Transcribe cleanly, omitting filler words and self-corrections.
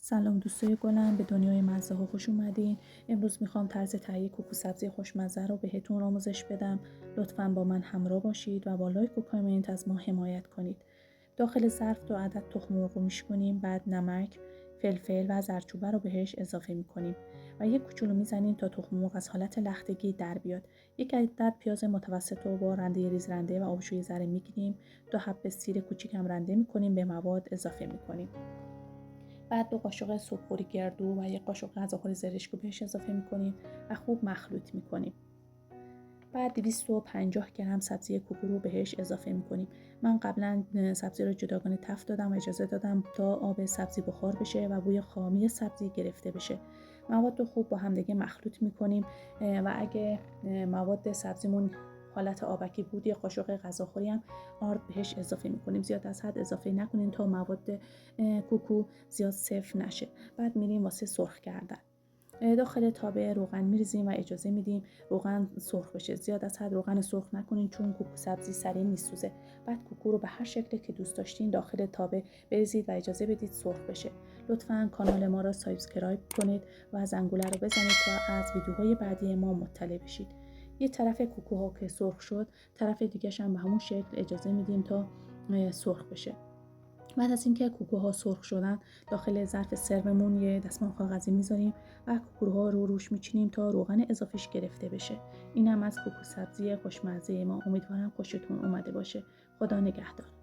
سلام دوستای گلم، به دنیای مزه ها خوش اومدین. امروز میخوام طرز تهیه کوکو سبزی خوشمزه رو بهتون آموزش بدم. لطفاً با من همراه باشید و با لایک و کامنت از ما حمایت کنید. داخل ظرف 2 عدد تخم مرغ رو میشکنیم، بعد نمک، فلفل و زردچوبه رو بهش اضافه میکنیم و یک کوچولو میزنیم تا تخم مرغ از حالت لختگی در بیاد. یک عدد پیاز متوسط رو با رنده ریز رنده و آبشوی ذره میگیریم. 2 حب سیر کوچیک هم رنده میکنیم، به مواد اضافه میکنیم. بعد 2 قاشق سرخ‌پوری گردو و 1 قاشق غذاخوری زرشک رو بهش اضافه میکنیم و خوب مخلوط میکنیم. بعد 250 گرم سبزی کوکو رو بهش اضافه میکنیم. من قبلا سبزی رو جداگانه تفت دادم و اجازه دادم تا آب سبزی بخار بشه و بوی خامی سبزی گرفته بشه. مواد رو خوب با همدیگه مخلوط میکنیم و اگه مواد سبزیمون حالت آبکی بود 1 قاشق غذاخوری هم آرد بهش اضافه میکنیم. زیاد از حد اضافه نکنین تا مواد کوکو زیاد سفت نشه. بعد میریم واسه سرخ کردن. داخل تابه روغن میریزیم و اجازه میدیم روغن سرخ بشه. زیاد از حد روغن سرخ نکنین چون کوکو سبزی سریع میسوزه. بعد کوکو رو به هر شکلی که دوست داشتین داخل تابه بریزید و اجازه بدید سرخ بشه. لطفاً کانال ما را سابسکرایب کنید و زنگوله رو بزنید تا از ویدیوهای بعدی ما مطلع بشید. یه طرف کوکوها که سرخ شد، طرف دیگه‌ش هم به همون شکل اجازه میدیم تا سرخ بشه. بعد از اینکه کوکوها سرخ شدن، داخل ظرف سرمون یه دستمال کاغذی میذاریم و کوکوها رو روش میچینیم تا روغن اضافیش گرفته بشه. اینم از کوکو سبزی خوشمزه ما. امیدوارم خوشتون اومده باشه. خدا نگهدار.